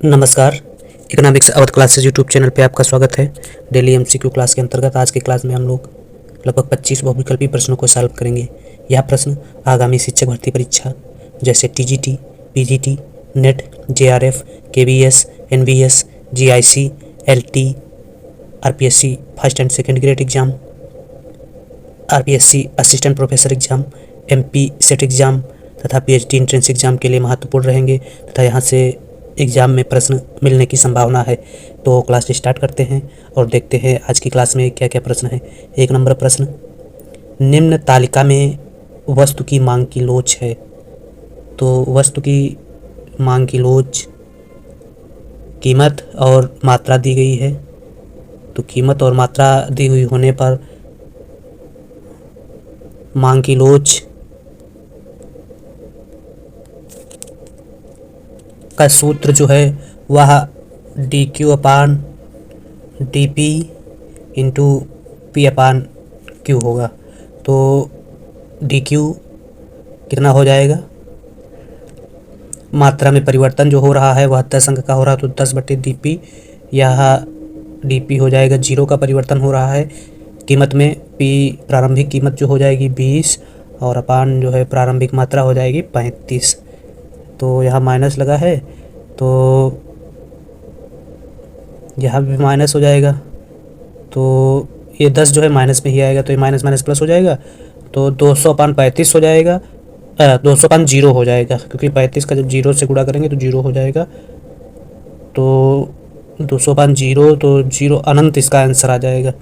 नमस्कार। Economics Awadh classes YouTube channel पे आपका स्वागत है। डेली एमसीक्यू क्लास के अंतर्गत आज की क्लास में हम लोग लगभग 25 बहुविकल्पी प्रश्नों को सॉल्व करेंगे। यह प्रश्न आगामी शिक्षक भर्ती परीक्षा जैसे TGT, PGT, NET, JRF, KVS, NVS, GIC, LT, RPSC first and second grade exam, RPSC assistant professor exam, MP SET exam तथा पीएचडी एंट्रेंस एग्जाम के लिए महत्वपूर्ण रहेंगे तथा यहाँ से एग्ज़ाम में प्रश्न मिलने की संभावना है। तो क्लास स्टार्ट करते हैं और देखते हैं आज की क्लास में क्या क्या प्रश्न है। 1 नंबर प्रश्न, निम्न तालिका में वस्तु की मांग की लोच है। तो वस्तु की मांग की लोच कीमत और मात्रा दी गई है। तो कीमत और मात्रा दी हुई होने पर मांग की लोच का सूत्र जो है वह D Q upon D P into P upon Q होगा। तो डी क्यू कितना हो जाएगा, मात्रा में परिवर्तन जो हो रहा है वह 10 अंक का हो रहा है तो 10/डी_पी, यह डी_पी हो जाएगा 0 का परिवर्तन हो रहा है। कीमत में पी प्रारंभिक कीमत जो हो जाएगी 20 और अपान जो है प्रारंभिक मात्रा हो जाएगी 35। तो यहाँ माइनस लगा है तो यहाँ भी माइनस हो जाएगा। तो ये 10 जो है माइनस में ही आएगा तो ये माइनस माइनस प्लस हो जाएगा। तो 200/35 हो जाएगा, 200/0 हो जाएगा क्योंकि 35 का जब 0 से गुणा करेंगे तो 0 हो जाएगा। तो 200/0 तो 0 अनंत इसका आंसर आ जाएगा।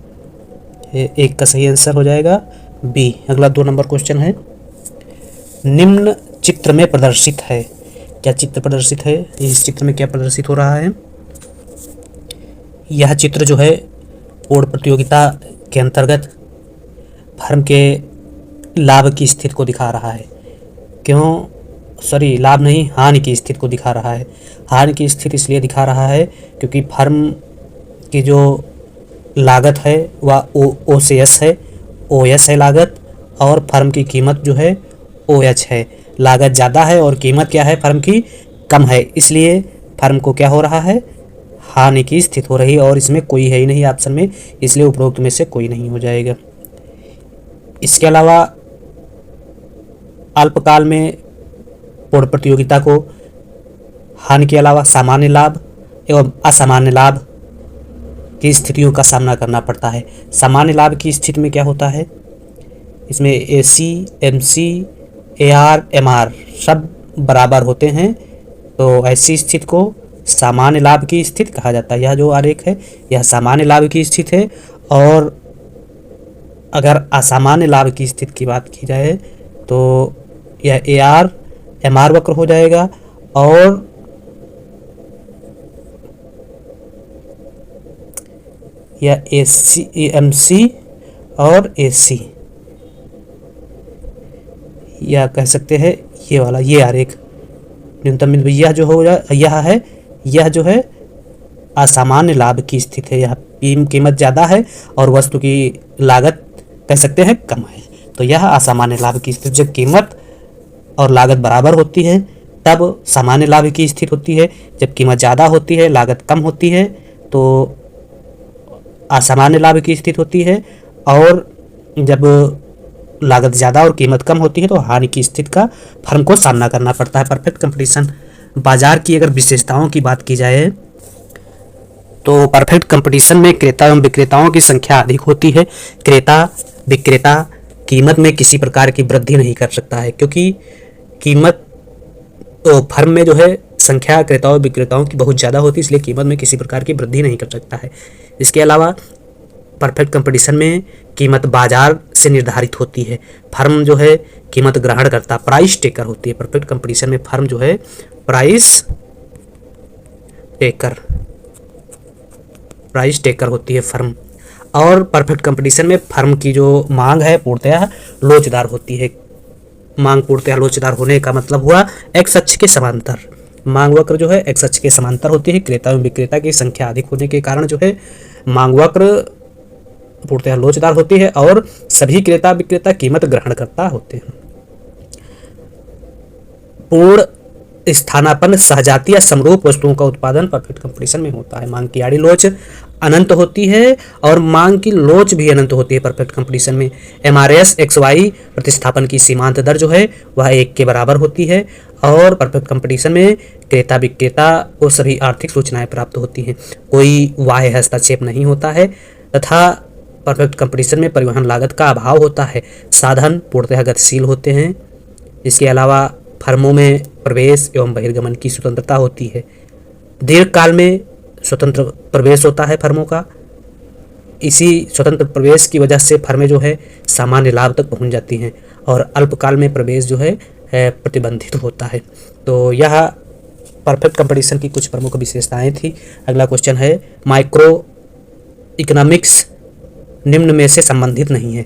एक का सही आंसर हो जाएगा बी। अगला 2 नंबर क्वेश्चन है, निम्न चित्र में प्रदर्शित है। क्या चित्र प्रदर्शित है, इस चित्र में क्या प्रदर्शित हो रहा है। यह चित्र जो है बोर्ड प्रतियोगिता के अंतर्गत फर्म के लाभ की स्थिति को दिखा रहा है। लाभ नहीं, हानि की स्थिति को दिखा रहा है। हानि की स्थिति इसलिए दिखा रहा है क्योंकि फर्म की जो लागत है वह ओ से एस है, ओ एस है लागत, और फर्म की कीमत जो है ओ एच है। लागत ज़्यादा है और कीमत क्या है फर्म की कम है, इसलिए फर्म को क्या हो रहा है, हानि की स्थिति हो रही है। और इसमें कोई है ही नहीं ऑप्शन में, इसलिए उपरोक्त में से कोई नहीं हो जाएगा। इसके अलावा अल्पकाल में बोर्ड प्रतियोगिता को हानि के अलावा सामान्य लाभ एवं असामान्य लाभ की स्थितियों का सामना करना पड़ता है। सामान्य लाभ की स्थिति में क्या होता है, इसमें एसी, एमसी, एआर, एमआर सब बराबर होते हैं तो ऐसी स्थिति को सामान्य लाभ की स्थिति कहा जाता है। यह जो आरेख है यह सामान्य लाभ की स्थिति है। और अगर असामान्य लाभ की स्थिति की बात की जाए तो यह एआर एमआर वक्र हो जाएगा और यह एसी एमसी और एसी, या कह सकते हैं ये वाला ये आरेख न्यूनतम बिंदु यह जो हो यह जो है असामान्य लाभ की स्थिति है। यह कीमत ज़्यादा है और वस्तु की लागत कह सकते हैं कम है, तो यह असामान्य लाभ की स्थिति। जब कीमत और लागत बराबर होती है तब सामान्य लाभ की स्थिति होती है। जब कीमत ज़्यादा होती है लागत कम होती है तो असामान्य लाभ की स्थिति होती है। और जब लागत ज़्यादा और कीमत कम होती है तो हानि की स्थिति का फर्म को सामना करना पड़ता है। परफेक्ट कंपटीशन बाजार की अगर विशेषताओं की बात की जाए तो परफेक्ट कंपटीशन में क्रेता एवं विक्रेताओं की संख्या अधिक होती है। क्रेता विक्रेता कीमत में किसी प्रकार की वृद्धि नहीं कर सकता है क्योंकि कीमत तो फर्म में जो है संख्या क्रेताओं विक्रेताओं की बहुत ज़्यादा होती है, इसलिए कीमत में किसी प्रकार की वृद्धि नहीं कर सकता है। इसके अलावा परफेक्ट कंपटीशन में कीमत बाजार से निर्धारित होती है। फर्म जो है कीमत ग्रहण करता, प्राइस टेकर होती है। परफेक्ट कंपटीशन में फर्म जो है प्राइस टेकर होती है फर्म। और परफेक्ट कंपटीशन में फर्म की जो मांग है पूर्णतः लोचदार होती है। मांग पूर्णतः लोचदार होने का मतलब हुआ एक्स अक्ष के समांतर। मांग वक्र जो है एक्स अक्ष के समांतर होती है। क्रेता एवं विक्रेता की संख्या अधिक होने के कारण जो है मांग वक्र पूर्णतः लोचदार होती है और सभी क्रेता विक्रेता कीमत ग्रहण करता होते हैं। पूर्ण स्थानापन्न सहजातीय या समरूप वस्तुओं का उत्पादन परफेक्ट कंपटीशन में होता है। मांग की आड़ी लोच अनंत होती है और मांग की लोच भी अनंत होती है परफेक्ट कंपटीशन में। MRS XY प्रतिस्थापन की सीमांत दर जो है वह 1 के बराबर होती है और परफेक्ट कंपटीशन में क्रेता विक्रेता को सभी आर्थिक सूचनाएं प्राप्त होती हैं, कोई बाह्य हस्तक्षेप नहीं होता है तथा परफेक्ट कंपटीशन में परिवहन लागत का अभाव होता है। साधन पूर्णतः गतिशील होते हैं। इसके अलावा फर्मों में प्रवेश एवं बहिर्गमन की स्वतंत्रता होती है। दीर्घकाल में स्वतंत्र प्रवेश होता है फर्मों का। इसी स्वतंत्र प्रवेश की वजह से फर्में जो है सामान्य लाभ तक पहुंच जाती हैं और अल्पकाल में प्रवेश जो है प्रतिबंधित होता है। तो यह परफेक्ट कंपटीशन की कुछ प्रमुख विशेषताएं थी। अगला क्वेश्चन है, माइक्रो इकोनॉमिक्स निम्न में से संबंधित नहीं है।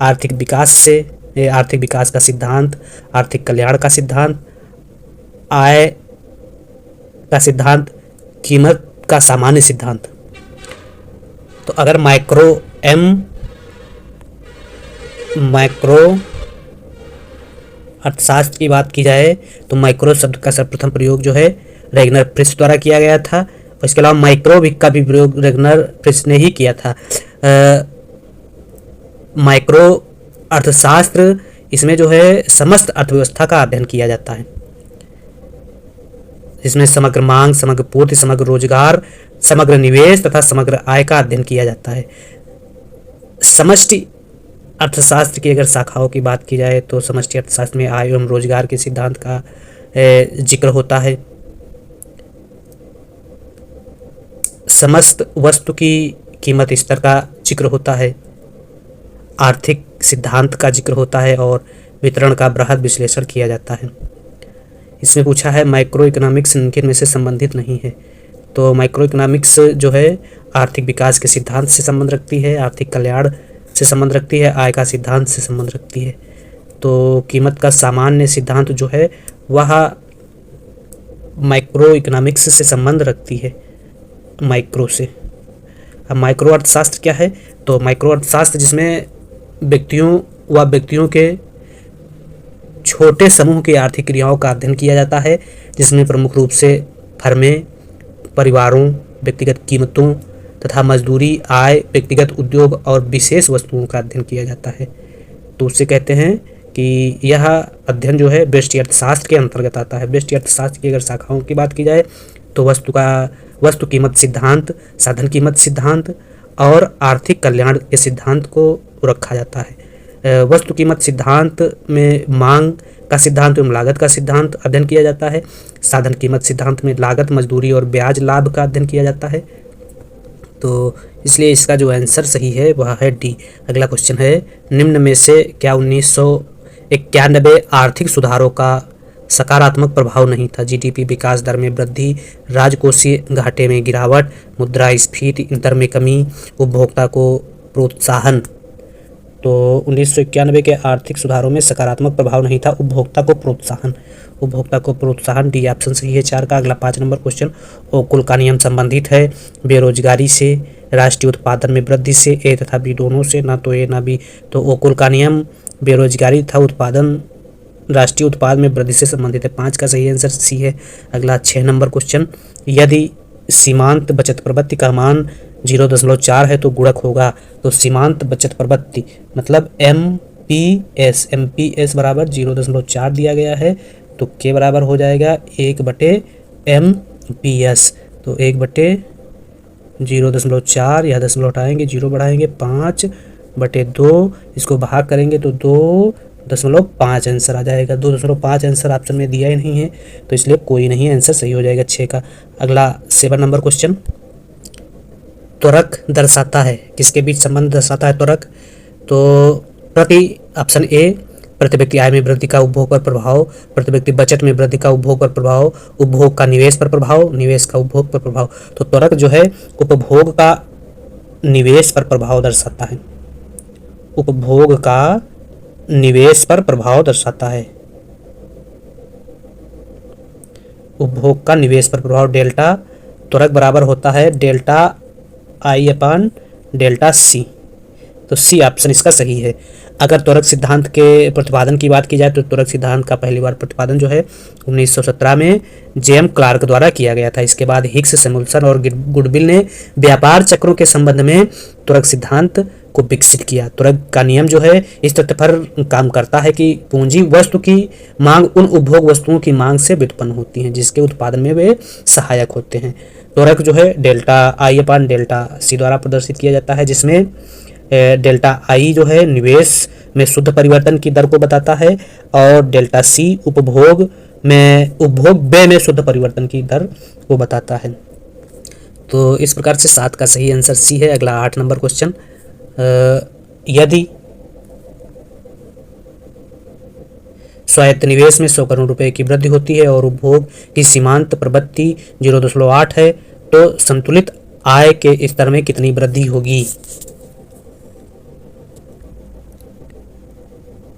आर्थिक विकास का सिद्धांत, आर्थिक कल्याण का सिद्धांत, आय का सिद्धांत, कीमत का सामान्य सिद्धांत। तो अगर माइक्रो अर्थशास्त्र की बात की जाए तो माइक्रो शब्द का सर्वप्रथम प्रयोग जो है रेगनर फ्रिश द्वारा किया गया था और इसके अलावा माइक्रोविक का भी प्रयोग रेगनर फ्रिश ने ही किया था। माइक्रो अर्थशास्त्र, इसमें जो है समस्त अर्थव्यवस्था का अध्ययन किया जाता है। इसमें समग्र मांग, समग्र पूर्ति, समग्र रोजगार, समग्र निवेश तथा समग्र आय का अध्ययन किया जाता है। समष्टि अर्थशास्त्र की अगर शाखाओं की बात की जाए तो समष्टि अर्थशास्त्र में आय एवं रोजगार के सिद्धांत का जिक्र होता है। समस्त वस्तु की कीमत स्तर का जिक्र होता है। आर्थिक सिद्धांत का जिक्र होता है और वितरण का बृहद विश्लेषण किया जाता है। इसमें पूछा है माइक्रो इकोनॉमिक्स किन में से संबंधित नहीं है। तो माइक्रो इकोनॉमिक्स जो है आर्थिक विकास के सिद्धांत से संबंध रखती है, आर्थिक कल्याण से संबंध रखती है, आय का सिद्धांत से संबंध रखती है। तो कीमत का सामान्य सिद्धांत जो है वह माइक्रो इकोनॉमिक्स से संबंध रखती है, माइक्रो से। अब माइक्रो अर्थशास्त्र क्या है? तो माइक्रो अर्थशास्त्र जिसमें व्यक्तियों के छोटे समूह की आर्थिक क्रियाओं का अध्ययन किया जाता है, जिसमें प्रमुख रूप से फर्में, परिवारों, व्यक्तिगत कीमतों तथा मजदूरी, आय, व्यक्तिगत उद्योग और विशेष वस्तुओं का अध्ययन किया जाता है। तो उससे कहते हैं कि यह अध्ययन जो है व्यष्टि अर्थशास्त्र के अंतर्गत आता है। व्यष्टि अर्थशास्त्र की अगर शाखाओं की बात की जाए तो वस्तु कीमत सिद्धांत, साधन कीमत सिद्धांत और आर्थिक कल्याण के सिद्धांत को रखा जाता है। वस्तु कीमत सिद्धांत में मांग का सिद्धांत एवं लागत का सिद्धांत अध्ययन किया जाता है। साधन कीमत सिद्धांत में लागत, मजदूरी और ब्याज लाभ का अध्ययन किया जाता है। तो इसलिए इसका जो आंसर सही है वह है डी। अगला क्वेश्चन है, निम्न में से क्या 1991 आर्थिक सुधारों का सकारात्मक प्रभाव नहीं था? जीडीपी विकास दर में वृद्धि, राजकोषीय घाटे में गिरावट, मुद्रास्फीति दर में कमी, उपभोक्ता को प्रोत्साहन। तो 1991 के आर्थिक सुधारों में सकारात्मक प्रभाव नहीं था, उपभोक्ता को प्रोत्साहन डी ऑप्शन सही है 4 का। अगला 5 नंबर क्वेश्चन, ओकुल का नियम संबंधित है बेरोजगारी से, राष्ट्रीय उत्पादन में वृद्धि से, ए तथा बी दोनों से, ना तो ए ना बी। तो ओकुल का नियम बेरोजगारी तथा उत्पादन, राष्ट्रीय उत्पाद में वृद्धि से संबंधित है। 5 का सही आंसर सी है। अगला 6 नंबर क्वेश्चन, यदि सीमांत बचत प्रवृत्ति का मान 0.4 है तो गुणक होगा। तो सीमांत बचत प्रवृत्ति मतलब MPS बराबर 0.4 दिया गया है, तो के बराबर हो जाएगा 1/MPS। तो 1/0.4, यह दशमलव हटाएंगे, 0 बढ़ाएंगे, 5/2, इसको भाग करेंगे तो 2.5 आंसर आ जाएगा। 2.5 आंसर ऑप्शन में दिया ही नहीं है, तो इसलिए कोई नहीं, आंसर सही हो जाएगा 6 का। अगला 7 नंबर क्वेश्चन, त्वरक दर्शाता है, किसके बीच संबंध दर्शाता है त्वरक? तो प्रति ऑप्शन ए, प्रति व्यक्ति आय में वृद्धि का उपभोग पर प्रभाव, प्रति व्यक्ति बचत में वृद्धि का उपभोग पर प्रभाव, उपभोग का निवेश पर प्रभाव, निवेश का उपभोग पर प्रभाव। तो त्वरक जो है उपभोग का निवेश पर प्रभाव दर्शाता है, उपभोग का निवेश पर प्रभाव दर्शाता है, उपभोग का निवेश पर प्रभाव। डेल्टा त्वरक बराबर होता है डेल्टा I/डेल्टा C। तो सी ऑप्शन इसका सही है। अगर त्वरक सिद्धांत के प्रतिपादन की बात की जाए तो त्वरक सिद्धांत का पहली बार प्रतिपादन जो है 1917 में जेएम क्लार्क द्वारा किया गया था। इसके बाद हिग्स, सैमुअल्सन और गुडविल ने व्यापार चक्रों के संबंध में त्वरक सिद्धांत को विकसित किया। त्वरक का नियम जो है इस तथ्य पर काम करता है कि पूंजी वस्तु की मांग उन उपभोग वस्तुओं की मांग से व्युत्पन्न होती है जिसके उत्पादन में वे सहायक होते हैं। त्वरक जो है डेल्टा आई अपान डेल्टा सी द्वारा प्रदर्शित किया जाता है, जिसमें डेल्टा आई जो है निवेश में शुद्ध परिवर्तन की दर को बताता है और डेल्टा सी उपभोग व्यय में शुद्ध परिवर्तन की दर को बताता है। तो इस प्रकार से 7 का सही आंसर सी है। अगला 8 नंबर क्वेश्चन, यदि स्वायत्त निवेश में 100 करोड़ रुपए की वृद्धि होती है और उपभोग की सीमांत प्रवृत्ति 0.8 है तो संतुलित आय के स्तर में कितनी वृद्धि होगी?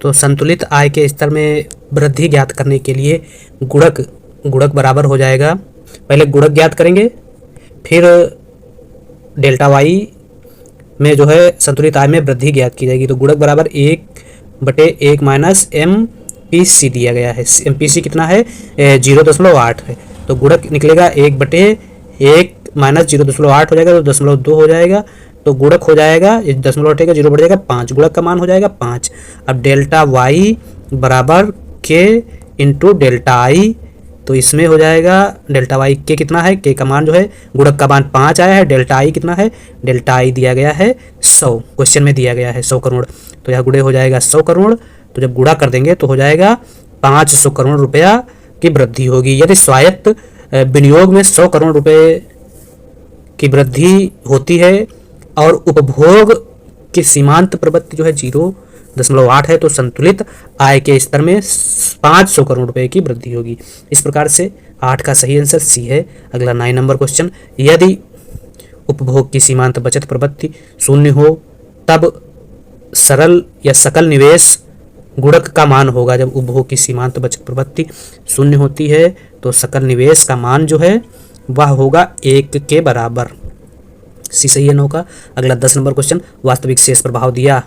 तो संतुलित आय के स्तर में वृद्धि ज्ञात करने के लिए गुणक बराबर हो जाएगा, पहले गुणक ज्ञात करेंगे फिर डेल्टा वाई में जो है संतुलित आय में वृद्धि ज्ञात की जाएगी। तो गुणक बराबर 1/1 माइनस MPC दिया गया है। MPC कितना है? 0.8 है। तो गुणक निकलेगा 1/1 माइनस 0.8 हो जाएगा तो 0.2 हो जाएगा। तो गुणक हो जाएगा, दशमलव हटेगा 0 बढ़ जाएगा 5, गुणक का मान हो जाएगा 5। अब डेल्टा वाई बराबर के इंटू डेल्टा आई, तो इसमें हो जाएगा डेल्टा वाई के कितना है, के का मान जो है गुणक का मान 5 आया है, डेल्टा आई कितना है, डेल्टा आई दिया गया है 100, क्वेश्चन में दिया गया है 100 करोड़। तो यह गुणे हो जाएगा 100 करोड़, तो जब गुणा कर देंगे तो हो जाएगा 500 करोड़ रुपया की वृद्धि होगी। यदि स्वायत्त विनियोग में 100 करोड़ रुपए की वृद्धि होती है और उपभोग की सीमांत प्रवृत्ति जो है 0.8 है तो संतुलित आय के स्तर में 500 करोड़ रुपए की वृद्धि होगी। इस प्रकार से 8 का सही आंसर सी है। अगला 9 नंबर क्वेश्चन, यदि उपभोग की सीमांत बचत प्रवृत्ति 0 हो तब सरल या सकल निवेश गुणक का मान होगा। जब उपभोग की सीमांत बचत प्रवृत्ति 0 होती है तो सकल निवेश का मान जो है वह होगा 1 के बराबर। सी सही है 9 का। अगला 10 नंबर क्वेश्चन, वास्तविक शेष प्रभाव दिया।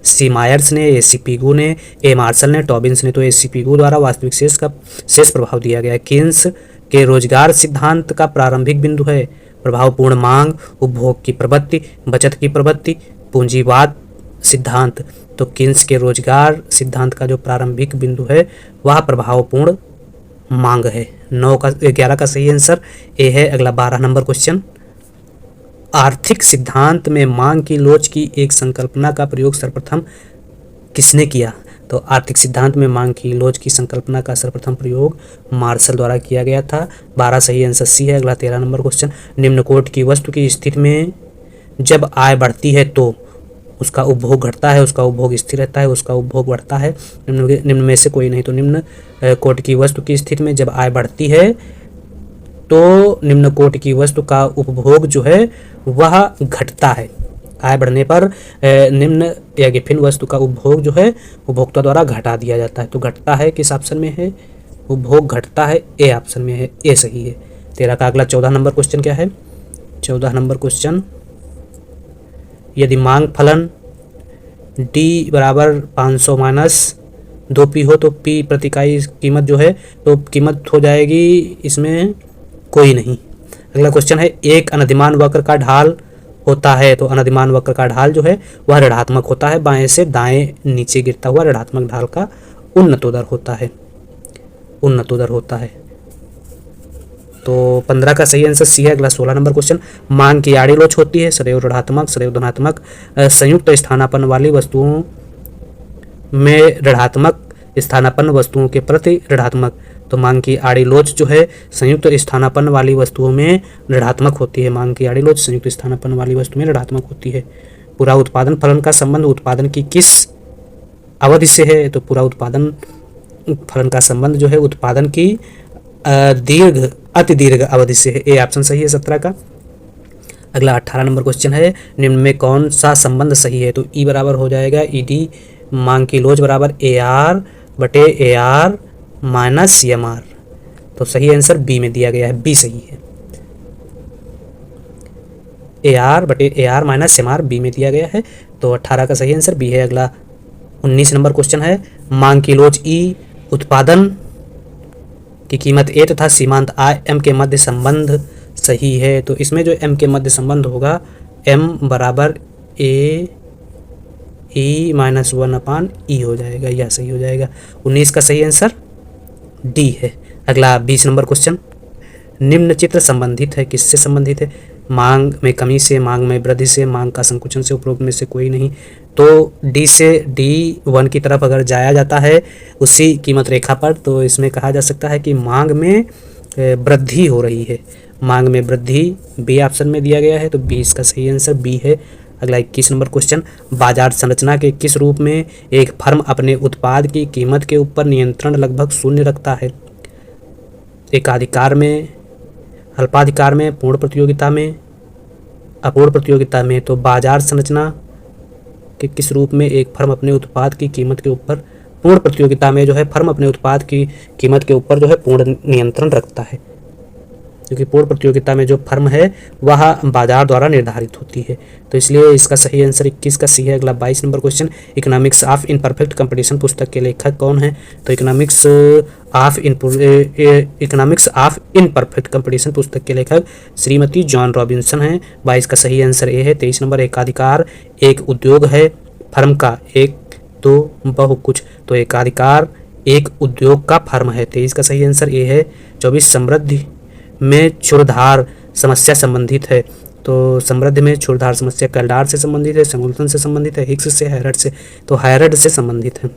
सी मायर्स ने, ए सी पिगू ने, ए मार्शल ने, टॉबिन्स ने। तो ए सी पिगू द्वारा वास्तविक शेष प्रभाव दिया गया है। केन्स के रोजगार सिद्धांत का प्रारंभिक बिंदु है प्रभावपूर्ण मांग, उपभोग की प्रवृत्ति, बचत की प्रवृत्ति, पूंजीवाद सिद्धांत। तो केन्स के रोजगार सिद्धांत का जो प्रारंभिक बिंदु है वह प्रभावपूर्ण मांग है। 11 का सही आंसर ए है। अगला 12 नंबर क्वेश्चन, आर्थिक सिद्धांत में मांग की लोच की एक संकल्पना का प्रयोग सर्वप्रथम किसने किया? तो आर्थिक सिद्धांत में मांग की लोच की संकल्पना का सर्वप्रथम प्रयोग मार्शल द्वारा किया गया था। 12 सही आंसर सी है। अगला 13 नंबर क्वेश्चन, निम्न कोट की वस्तु की स्थिति में जब आय बढ़ती है तो उसका उपभोग घटता है, उसका उपभोग स्थिर रहता है, उसका उपभोग बढ़ता है। निम्न में से कोई नहीं। तो निम्न कोट की वस्तु की स्थिति में जब आय बढ़ती है तो निम्न कोट की वस्तु का उपभोग जो है वह घटता है। आय बढ़ने पर निम्न या गिफिन वस्तु का उपभोग जो है उपभोक्ता द्वारा घटा दिया जाता है। तो घटता है किस ऑप्शन में है? उपभोग घटता है ए ऑप्शन में है, ए सही है। 13 का अगला 14 नंबर क्वेश्चन क्या है? 14 नंबर क्वेश्चन, यदि मांग फलन डी बराबर 500 माइनस 2p हो तो p प्रति इकाई कीमत जो है तो कीमत हो जाएगी इसमें कोई नहीं। अगला क्वेश्चन है, एक अनधिमान वक्र का ढाल होता है तो अनधिमान वक्र का ढाल जो है वह ऋणात्मक होता है, बाएं से दाएं नीचे गिरता हुआ ऋणात्मक ढाल का उन्नतोदर होता है, उन्नतोदर होता है। तो 15 का सही आंसर सी है। अगला 16 नंबर क्वेश्चन, मांग की आड़ी लोच होती है सदैव ऋणात्मक, सदैव धनात्मक, संयुक्त स्थानापन्न वाली वस्तुओं में ऋणात्मक, स्थानापन्न वस्तुओं के प्रति ऋणात्मक। तो मांग की आड़ी लोच जो है संयुक्त स्थानापन्न वाली वस्तुओं में ऋणात्मक होती है। मांग की आड़ी लोच संयुक्त स्थानापन्न वाली वस्तु में ऋणात्मक होती है। पूरा उत्पादन फलन का संबंध उत्पादन की किस अवधि से है? तो पूरा उत्पादन फलन का संबंध जो है उत्पादन की अति दीर्घ अवधि से है, ए ऑप्शन सही है 17 का। अगला 18 नंबर क्वेश्चन है, निम्न में कौन सा संबंध सही है? तो ई बराबर हो जाएगा ईडी मांग की लोच बराबर ए आर बटे A R minus M R. तो सही आंसर बी में दिया गया है, बी सही है। AR बटे AR माइनस MR बी में दिया गया है, तो 18 का सही आंसर बी है। अगला 19 नंबर क्वेश्चन है, मांग किलोज ई, उत्पादन की कीमत A तथा सीमांत I M के मध्य संबंध सही है। तो इसमें जो M के मध्य संबंध होगा, M बराबर A E माइनस 1/E हो जाएगा, यह सही हो जाएगा। 19 का सही आंसर डी है। अगला 20 नंबर क्वेश्चन, निम्न चित्र संबंधित है, किससे संबंधित है? मांग में कमी से, मांग में वृद्धि से, मांग का संकुचन से, उपरोक्त में से कोई नहीं। तो डी से D1 की तरफ अगर जाया जाता है उसी कीमत रेखा पर, तो इसमें कहा जा सकता है कि मांग में वृद्धि हो रही है, मांग में वृद्धि बी ऑप्शन में दिया गया है, तो 20 का सही आंसर बी है। अगला 21 नंबर क्वेश्चन, बाजार संरचना के किस रूप में एक फर्म अपने उत्पाद की कीमत के ऊपर नियंत्रण लगभग शून्य रखता है? एकाधिकार में, अल्पाधिकार में, पूर्ण प्रतियोगिता में, अपूर्ण प्रतियोगिता में। तो बाजार संरचना के किस रूप में एक फर्म अपने उत्पाद की कीमत के ऊपर, पूर्ण प्रतियोगिता में जो है फर्म अपने उत्पाद की कीमत के ऊपर जो है पूर्ण नियंत्रण रखता है, क्योंकि पूर्ण प्रतियोगिता में जो फर्म है वह बाजार द्वारा निर्धारित होती है, तो इसलिए इसका सही आंसर 21 का सी है। अगला 22 number question, economics of imperfect competition पुस्तक के लेखक कौन है? तो इकोनॉमिक्स ऑफ इनपरफेक्ट कंपटीशन पुस्तक के लेखक श्रीमती जॉन रॉबिन्सन हैं। 22 का सही आंसर ए है। 23 नंबर, एकाधिकार एक उद्योग है फर्म का, एक तो बहु कुछ, तो एकाधिकार एक उद्योग का फर्म है। 23 का सही आंसर ए है। 24, समृद्धि में क्षुरधार समस्या संबंधित है, तो समृद्धि में क्षुरधार समस्या कैल्डार से संबंधित है, संगुल्तन से संबंधित है, हिक्स से, हैरड से, तो हैरड से संबंधित है।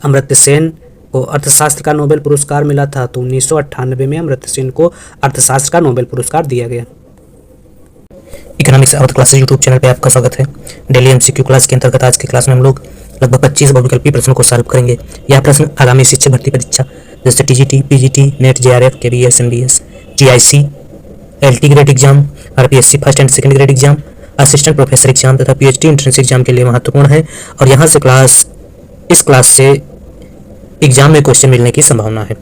अमर्त्य सेन को अर्थशास्त्र का नोबेल पुरस्कार मिला था, तो 1998 में अमर्त्य सेन को अर्थशास्त्र का नोबेल पुरस्कार दिया गया। Economics Awadh classes YouTube channel पे आपका स्वागत है। डेली MCQ क्लास के अंतर्गत आज की क्लास में हम लोग लगभग 25 बहुविकल्पीय प्रश्नों को सॉल्व करेंगे। यह प्रश्न आगामी शिक्षक भर्ती परीक्षा जैसे TGT, PGT, NET, JRF, KVS, NBS, GIC, LT grade exam, RPSC first and second grade exam, assistant professor exam तथा PhD एंट्रेंस एग्जाम के लिए महत्वपूर्ण है, और यहाँ से इस क्लास से एग्जाम में क्वेश्चन मिलने की संभावना है।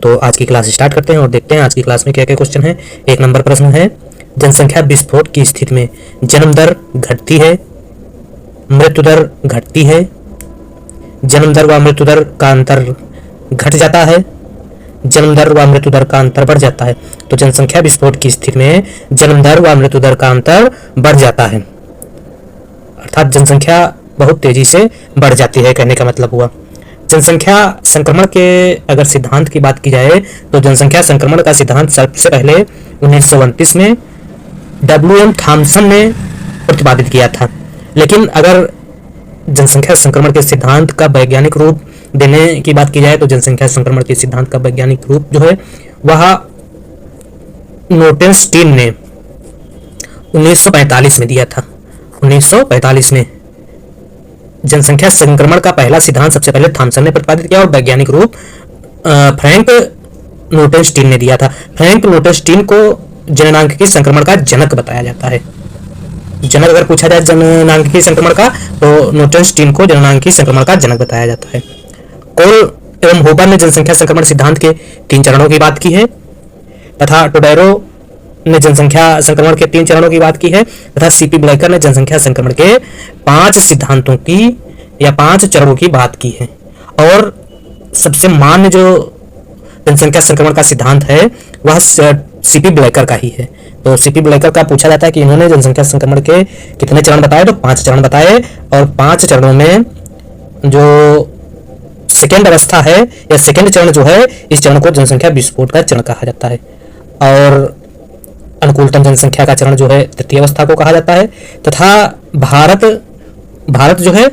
तो आज की क्लास स्टार्ट करते हैं और देखते हैं आज की क्लास में क्या क्या क्वेश्चन है। 1 नंबर प्रश्न है, जनसंख्या विस्फोट की स्थिति में जन्म दर घटती है, मृत्यु दर घटती है, जन्म दर व मृत्यु दर का अंतर घट जाता है, जन्म दर व मृत्यु दर का अंतर बढ़ जाता है। तो जनसंख्या विस्फोट की स्थिति में जन्म दर व मृत्यु दर का अंतर बढ़ जाता है, अर्थात जनसंख्या बहुत तेजी से बढ़ जाती है, कहने का मतलब हुआ। जनसंख्या संक्रमण के अगर सिद्धांत की बात की जाए तो जनसंख्या संक्रमण का सिद्धांत सबसे पहले 1929 में WM थॉमसन ने प्रतिपादित किया था, लेकिन अगर जनसंख्या संक्रमण के सिद्धांत का वैज्ञानिक रूप देने की बात की जाए तो जनसंख्या संक्रमण के सिद्धांत का वैज्ञानिक रूप जो है वह नोटेनस्टीन ने 1945 में दिया था। 1945 में जनसंख्या संक्रमण का पहला सिद्धांत सबसे पहले थॉमसन ने प्रतिपादित किया और वैज्ञानिक रूप फ्रैंक नोटेनस्टीन ने दिया था। फ्रैंक नोटेनस्टीन को जननांगिकी संक्रमण का जनक बताया जाता है। जनक अगर पूछा जाए जननांगिकी संक्रमण का तो नोटेनस्टीन को जननांगिकी संक्रमण का जनक बताया जाता है। कोल एवं होबर ने जनसंख्या संक्रमण सिद्धांत के 3 चरणों की बात की है, तथा टोडेरो ने जनसंख्या संक्रमण के 3 चरणों की बात की है, तथा सीपी ब्लेकर ने जनसंख्या संक्रमण के 5 सिद्धांतों की या 5 चरणों की बात की है। और सबसे मान्य जो जनसंख्या संक्रमण का सिद्धांत है वह सीपी ब्लेकर का ही है। तो सीपी ब्लेकर का पूछा जाता है कि इन्होंने जनसंख्या संक्रमण के कितने चरण बताए, तो 5 चरण बताए, और 5 चरणों में जो सेकेंड अवस्था है या सेकेंड चरण जो है, इस चरण को जनसंख्या विस्फोट का चरण कहा जाता है, और अनुकूलतम जनसंख्या का चरण जो है तृतीय अवस्था को कहा जाता है। तथा भारत जो है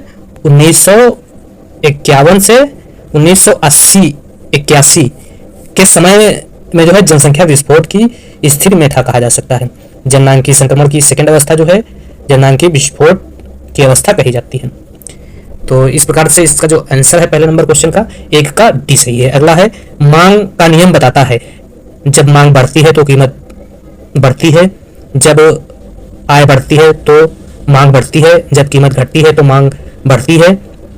1951 से 1980-81 के समय में जो है जनसंख्या विस्फोट की स्थिति में था, कहा जा सकता है। जननांगिकी संक्रमण की सेकेंड अवस्था जो है जननांगिकी विस्फोट की अवस्था कही जाती है। तो इस प्रकार से इसका जो आंसर है पहले नंबर क्वेश्चन का 1 का डी सही है। अगला है, मांग का नियम बताता है जब मांग बढ़ती है तो कीमत बढ़ती है, जब आय बढ़ती है तो मांग बढ़ती है, जब कीमत घटती है तो मांग बढ़ती है,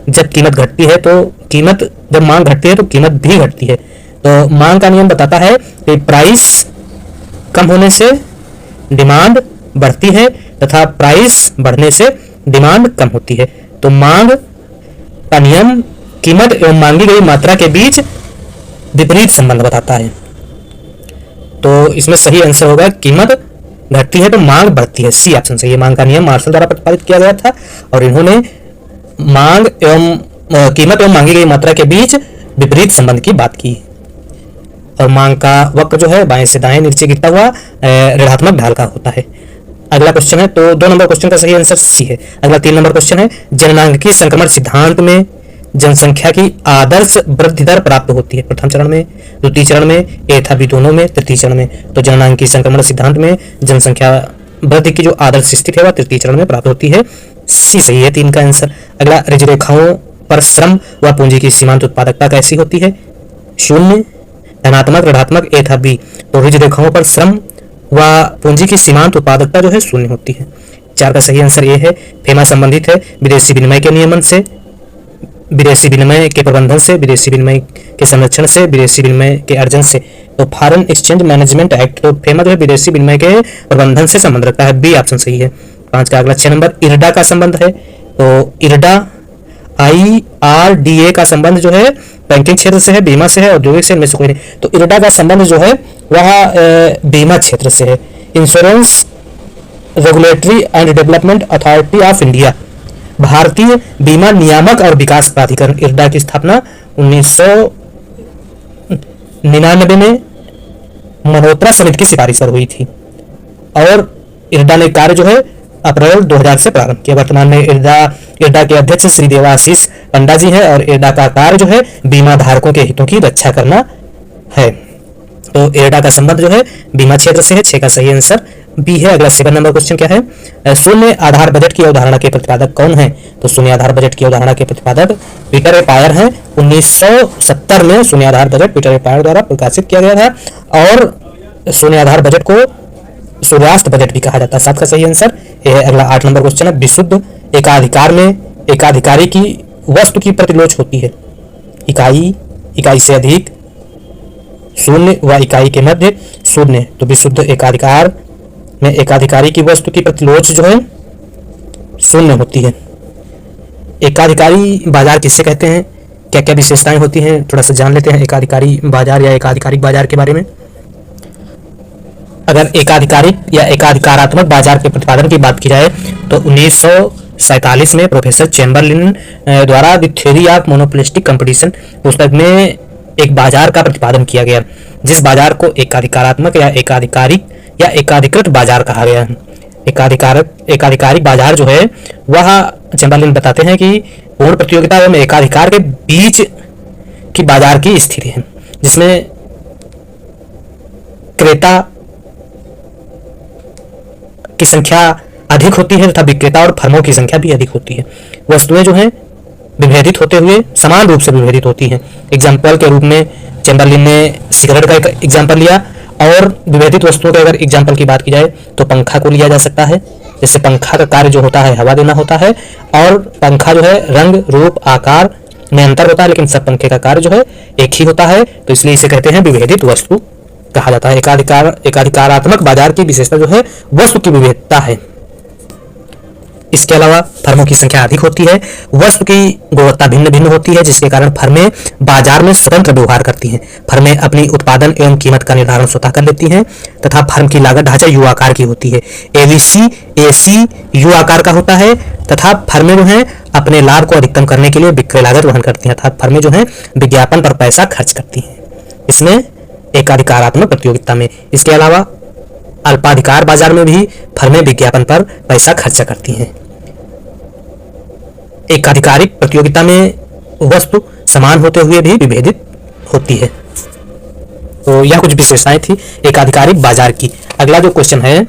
जब कीमत घटती है तो जब मांग घटती है तो कीमत भी घटती है। तो मांग का नियम बताता है कि प्राइस कम होने से डिमांड बढ़ती है तथा प्राइस बढ़ने से डिमांड कम होती है। तो मांग का नियम कीमत एवं मांगी गई मात्रा के बीच विपरीत संबंध बताता है। तो इसमें सही आंसर होगा कीमत घटती है तो मांग बढ़ती है, सी ऑप्शन सही है। मांग का नियम मार्शल द्वारा प्रतिपादित किया गया था और इन्होंने मांग एवं कीमत एवं मांगी गई मात्रा के बीच विपरीत संबंध की बात की। और मांग का वक्र जो है बाएं से दाएं नीचे गिरता हुआ ऋणात्मक ढाल का होता है। अगला क्वेश्चन है, तो 2 नंबर क्वेश्चन का सही आंसर सी है। अगला 3 नंबर क्वेश्चन है, जननांगीय संक्रमण सिद्धांत में जनसंख्या की आदर्श वृद्धि दर प्राप्त होती है प्रथम चरण में, द्वितीय चरण में, ए था बी दोनों में, तृतीय चरण में। तो जननांगीय संक्रमण सिद्धांत में जनसंख्या वृद्धि की जो आदर्श स्थिति है वह तृतीय चरण में प्राप्त होती है, सी सही है 3 का आंसर। अगला ऋजु रेखाओं पर श्रम व पूंजी की सीमांत उत्पादकता कैसी होती है? शून्य, धनात्मक, ऋणात्मक, ए था बी। तो ऋजु रेखाओं पर श्रम व पूंजी की सीमांत उत्पादकता जो है शून्य होती है। 4 का सही आंसर ये है। फेमा संबंधित है विदेशी विनिमय के नियमन से, विदेशी विनिमय के प्रबंधन से, विदेशी विनिमय के संरक्षण से, विदेशी विनिमय के अर्जन से। तो फॉरेन एक्सचेंज मैनेजमेंट एक्ट, तो फेमा जो है विदेशी विनिमय के प्रबंधन से संबंध रखता है, बी ऑप्शन सही है। 5 का अगला 6 नंबर इरडा का संबंध है। तो इरडा IRDA का संबंध जो है बैंकिंग क्षेत्र से है, बीमा से है, औद्योगिक से, इनमें से कोई नहीं। तो इरडा का संबंध जो है वह बीमा क्षेत्र से है। Insurance regulatory and development authority of India, भारतीय बीमा नियामक और विकास प्राधिकरण, इरडा की स्थापना 1999 में मल्होत्रा समिति की सिफारिश पर हुई थी और इरडा ने कार्य जो है अप्रैल 2000 से प्रारंभ किया। वर्तमान में इरडा के अध्यक्ष श्री देवाशीष पंडा जी है और इरडा का कार्य जो है बीमा धारकों के हितों की रक्षा करना है। तो इरडा का संबंध जो है बीमा क्षेत्र से है, 6 का सही आंसर बी है। अगला 7 नंबर क्वेश्चन क्या है, शून्य आधार बजट की अवधारणा के प्रतिपादक कौन है? तो शून्य आधार बजट की अवधारणा के प्रतिपादक पीटर ए पायर हैं। 1970 में शून्य आधार बजट पीटर ए पायर द्वारा प्रकाशित किया गया था और शून्य आधार बजट को सूर्यास्त बजट भी कहा जाता है, 7 का सही आंसर यह है। अगला 8 नंबर क्वेश्चन है, विशुद्ध एकाधिकार में एकाधिकारी की वस्तु की प्रतिलोच होती है, इकाई, इकाई से अधिक, शून्य व इकाई के मध्य, शून्य। तो विशुद्ध एकाधिकार में एकाधिकारी की वस्तु की प्रतिलोच जो है शून्य होती है। एकाधिकारी बाजार किससे कहते हैं, क्या क्या विशेषताएं होती हैं, थोड़ा सा जान लेते हैं एकाधिकारी बाजार या एकाधिकारिक बाजार के बारे में। अगर एकाधिकारिक या एकाधिकारात्मक बाजार के प्रतिपादन की बात की जाए तो 1947 में प्रोफेसर चैम्बरलिन द्वारा the theory of monopolistic competition पुस्तक में एक बाजार का प्रतिपादन किया गया, जिस बाजार को एकाधिकारात्मक या एकाधिकारिक या एकाधिकृत बाजार कहा गया है। एकाधिकारिक बाजार जो है वह चैम्बरलिन बताते हैं कि पूर्ण प्रतियोगिता एवं एकाधिकार के बीच की बाजार की स्थिति है, जिसमें क्रेता की संख्या अधिक होती है तथा विक्रेता और फर्मों की संख्या भी अधिक होती है। वस्तुएं जो हैं विभेदित होते हुए समान रूप से विभेदित होती हैं। एग्जाम्पल के रूप में चैम्बरलिन ने सिगरेट का एक एग्जाम्पल लिया और विभेदित वस्तुओं के अगर एग्जाम्पल की बात की जाए तो पंखा को लिया जा सकता है। जैसे पंखा का कार्य जो होता है हवा देना होता है और पंखा जो है रंग, रूप, आकार में अंतर होता है, लेकिन सब पंखे का कार्य जो है एक ही होता है, तो इसलिए इसे कहते हैं विभेदित वस्तु कहा जाता है। एकाधिकारात्मक बाजार की विशेषता जो है वस्तु की विविधता है। इसके अलावा फर्मों की संख्या अधिक होती है, वस्तु की गुणवत्ता भिन्न भिन्न होती है, जिसके कारण फर्में बाजार में स्वतंत्र व्यवहार करती हैं। फर्में अपनी उत्पादन एवं कीमत का निर्धारण स्वतः कर लेती हैं तथा फर्म की लागत ढांचा यू आकार की होती है। एवीसी एसी यू आकार का होता है तथा फर्में जो है अपने लाभ को अधिकतम करने के लिए विक्रय लागत वहन करती हैं, अर्थात फर्में जो है विज्ञापन पर पैसा खर्च करती हैं। इसमें एकाधिकारात्मक प्रतियोगिता में। इसके अलावा अल्पाधिकार बाजार में भी फर्में विज्ञापन पर पैसा खर्चा करती हैं। एकाधिकारिक प्रतियोगिता में वस्तु समान होते हुए भी विभेदित होती है। तो यह कुछ विशेषताएं थी एकाधिकारिक बाजार की। अगला जो क्वेश्चन है,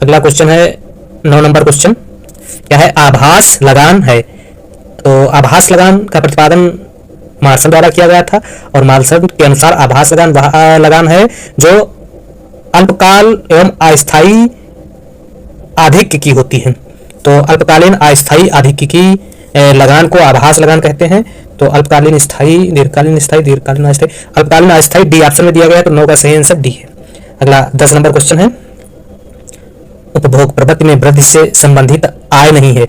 अगला क्वेश्चन है 9 नंबर क्वेश्चन क्या है, आभास लगान है। तो आभास लगान का प्रतिपादन मार्शल द्वारा किया गया था और मार्शल के अनुसार आभास लगान वह लगान है जो अल्पकाल एवं अस्थायी आधिक्य की होती है। तो अल्पकालीन अस्थायी आधिक्य की लगान को आभास लगान कहते हैं। तो अल्पकालीन स्थायी, दीर्घकालीन स्थायी, दीर्घकालीन अस्थायी, अल्पकालीन अस्थायी डी ऑप्शन में दिया गया है, तो 9 का सही आंसर डी है। अगला 10 नंबर क्वेश्चन है, उपभोग प्रवृत्ति में वृद्धि से संबंधित आय नहीं है।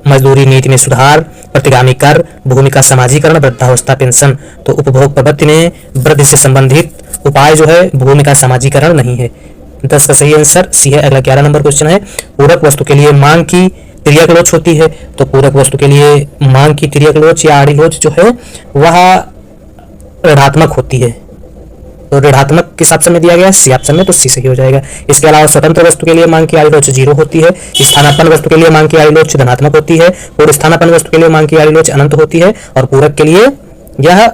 मजदूरी नीति में सुधार, प्रतिगामी कर, भूमि का समाजीकरण, वृद्धावस्था पेंशन। तो उपभोग प्रवृत्ति में वृद्धि से संबंधित उपाय जो है भूमि का समाजीकरण नहीं है। 10 का सही आंसर सी है। अगला 11 नंबर क्वेश्चन है, पूरक वस्तु के लिए मांग की तिर्यक लोच होती है। तो पूरक वस्तु के लिए मांग की तिर्यक लोच या आड़ी लोच जो है वह ऋणात्मक होती है। तो ऋणात्मक किस ऑप्शन में दिया गया है? सी ऑप्शन में, तो सी सही हो जाएगा। इसके अलावा स्वतंत्र वस्तु के लिए मांग की आड़ी लोच 0 होती है। स्थानापन्न वस्तु के लिए मांग की आड़ी लोच धनात्मक होती है। और स्थानापन्न वस्तु के लिए मांग की आड़ी लोच अनंत होती है। और पूरक के लिए यह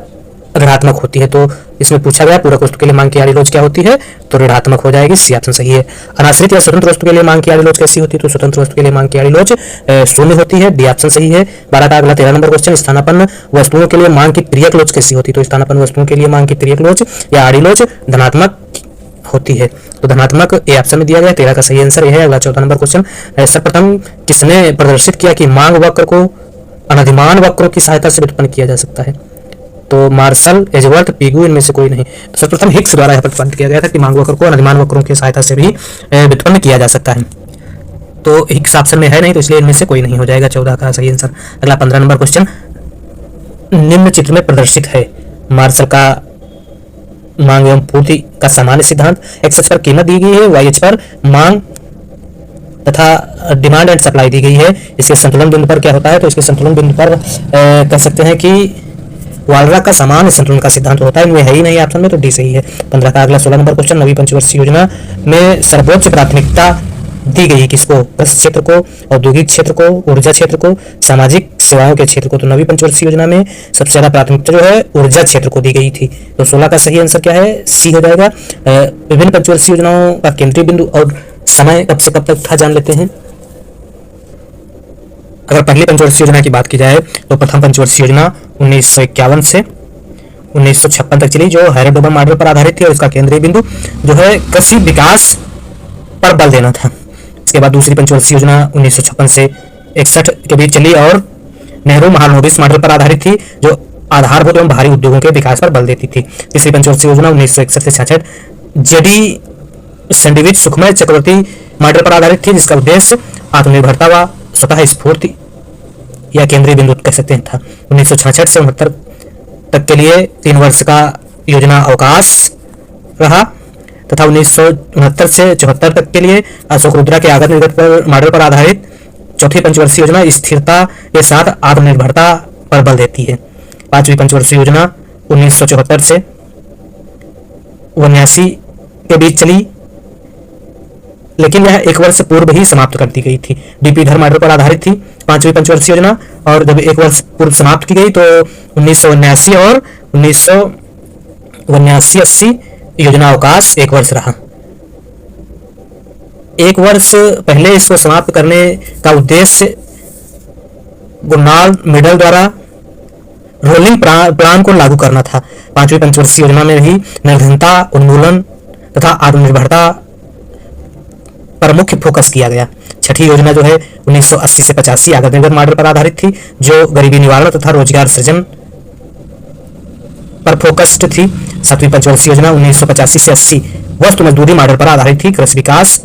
ऋणात्मक होती है। तो इसमें पूछा गया पूरक वस्तु के लिए मांग की आड़ी लोच क्या होती है? तो ऋणात्मक हो जाएगी, सी ऑप्शन सही है। अनाश्रित या स्वतंत्र वस्तु के लिए मांग की आड़ी लोच कैसी होती है? तो स्वतंत्र वस्तु के लिए मांग की आड़ी लोच 0 होती है, डी ऑप्शन सही है। 12 का अगला 13 नंबर क्वेश्चन, स्थानापन्न वस्तुओं के लिए मांग की तिर्यक लोच कैसी होती है? तो स्थानापन्न वस्तुओं के लिए मांग की तिर्यक लोच या आड़ी लोच धनात्मक होती है। तो धनात्मक ए ऑप्शन में दिया गया। 13 का सही आंसर है। अगला 14 नंबर क्वेश्चन, सर्वप्रथम किसने प्रदर्शित किया कि मांग वक्र को अनधिमान वक्रों की सहायता से व्युत्पन्न किया जा सकता है? तो मार्शल, एजवर्थ, पिगू, इनमें से कोई नहीं। तो सर्वप्रथम हिग्स द्वारा यह प्रतिपादित किया गया था कि मांग वक्र को अनधिमान वक्रों की सहायता से भी व्युत्पन्न किया जा सकता है। तो हिग्स ऑप्शन में है नहीं, तो इसलिए इनमें से कोई नहीं हो जाएगा। 14 का सही आंसर। अगला 15 नंबर क्वेश्चन, निम्न चित्र में प्रदर्शित है मार्शल का मांग एवं पूर्ति का सामान्य सिद्धांत। एक्स अक्ष पर कीमत दी गई है, वाई अक्ष पर मांग तथा डिमांड एंड सप्लाई दी गई है। इसके संतुलन बिंदु पर क्या होता है? तो इसके संतुलन बिंदु पर कह सकते हैं कि वालरा का सामान्य संतुलन का सिद्धांत होता है। इनमें है ही नहीं ऑप्शन में, तो डी सही है। 15 का अगला 16 नंबर क्वेश्चन, नवी पंचवर्षीय योजना में सर्वोच्च प्राथमिकता दी गई किसको? कृषि क्षेत्र को, औद्योगिक क्षेत्र को, ऊर्जा क्षेत्र को, सामाजिक सेवाओं के क्षेत्र को। तो नवी पंचवर्षीय योजना में सबसे ज्यादा प्राथमिकता जो है ऊर्जा क्षेत्र को दी गई थी। तो 16 का सही आंसर क्या है? सी हो जाएगा। विभिन्न पंचवर्षीय योजनाओं का केंद्रीय बिंदु और समय कब से कब तक था जान लेते हैं। अगर पहली पंचवर्षीय योजना की बात की जाए तो प्रथम पंचवर्षीय योजना 1951 से 1956 तक चली, जो हैरोडोबा मॉडल पर आधारित थी और इसका केंद्रीय बिंदु जो है कृषि विकास पर बल देना था। इसके बाद दूसरी पंचवर्षीय योजना 1956 से 61 के बीच चली और नेहरू महालनोबिस मॉडल पर आधारित थी, जो आधारभूत एवं भारी उद्योगों के विकास पर बल देती थी। तीसरी पंचवर्षीय योजना 1961 से 66 जेडी सैंडविच सुखमय चक्रवर्ती मॉडल पर आधारित थी, जिसका उद्देश्य आत्मनिर्भरता व स्वतः स्फूर्ति या केंद्रीय बिंदु कह सकते हैं था। 1966 से 69 तक के लिए 3 वर्ष का योजना अवकाश रहा तथा 1969 से 74 तक के लिए अशोक रुद्रा के आगत निर्गत पर मॉडल पर आधारित चौथी पंचवर्षीय योजना स्थिरता के साथ आत्मनिर्भरता पर बल देती है। पांचवी पंचवर्षीय योजना 1974 से 1979 के बीच चली, लेकिन यह 1 वर्ष पूर्व ही समाप्त कर दी गई थी। डीपी धर मॉडल पर आधारित थी पांचवी पंचवर्षीय योजना, और जब 1 वर्ष पूर्व समाप्त की गई तो 1979 और 1979-80 योजना अवकाश 1 वर्ष रहा। 1 वर्ष पहले इसको समाप्त करने का उद्देश्य गुरनाल मिडल द्वारा रोलिंग प्लान को लागू करना था। पांचवी पंचवर्षीय योजना में भी निर्धनता उन्मूलन तथा आत्मनिर्भरता पर मुख्य फोकस किया गया। छठी योजना जो है 1980 से 85 आगत निर्गत मॉडल पर आधारित थी, जो गरीबी निवारण तथा रोजगार सृजन पर फोकस्ड थी। सातवीं पंचवर्षीय योजना 1985 से 80 वस्तु मजदूरी मॉडल पर आधारित थी, कृषि विकास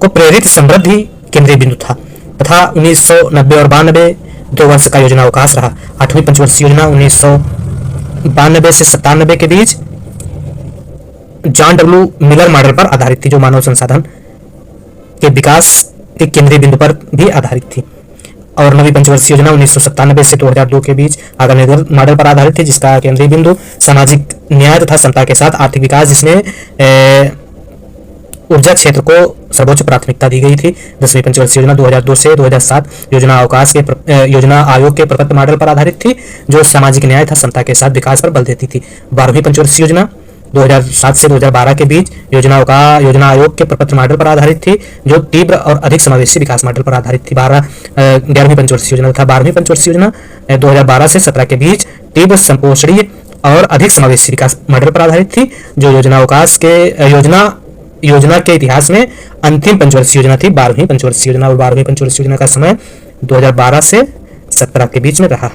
को प्रेरित समृद्धि केंद्रीय बिंदु था तथा 1990 और 92 2 वर्ष का योजना अवकाश रहा। आठवीं पंचवर्षीय योजना 1992 से 97 के बीच जॉन डब्ल्यू मिलर मॉडल पर आधारित थी, जो मानव संसाधन के विकास के केंद्रीय बिंदु पर भी आधारित थी। और नवी पंचवर्षीय योजना 1997 से 2002 के बीच आगत निर्गत मॉडल पर आधारित थी, जिसका केंद्रीय बिंदु सामाजिक न्याय तथा समता के साथ आर्थिक विकास, जिसमें ऊर्जा क्षेत्र को सर्वोच्च प्राथमिकता दी गई थी। 10वीं पंचवर्षीय योजना 2002 से 2007 योजना अवकाश के योजना आयोग के प्रपत्र मॉडल पर आधारित थी, जो सामाजिक न्याय तथा समता के साथ विकास पर बल देती थी। 12वीं पंचवर्षीय योजना 2007 से 2012 के बीच योजना आयोग के प्रपत्र मॉडल पर आधारित थी, जो तीव्र और अधिक समावेशी विकास मॉडल पर आधारित थी। 11वीं पंचवर्षीय योजना तथा 12वीं पंचवर्षीय योजना 2012 से 17 के बीच तीव्र संपोषणीय और अधिक समावेशी विकास मॉडल पर आधारित थी, जो योजना अवकाश के योजना के इतिहास में अंतिम पंचवर्षीय योजना थी 12वीं पंचवर्षीय योजना। और 12वीं पंचवर्षीय योजना का समय 2012 से 17 के बीच में रहा।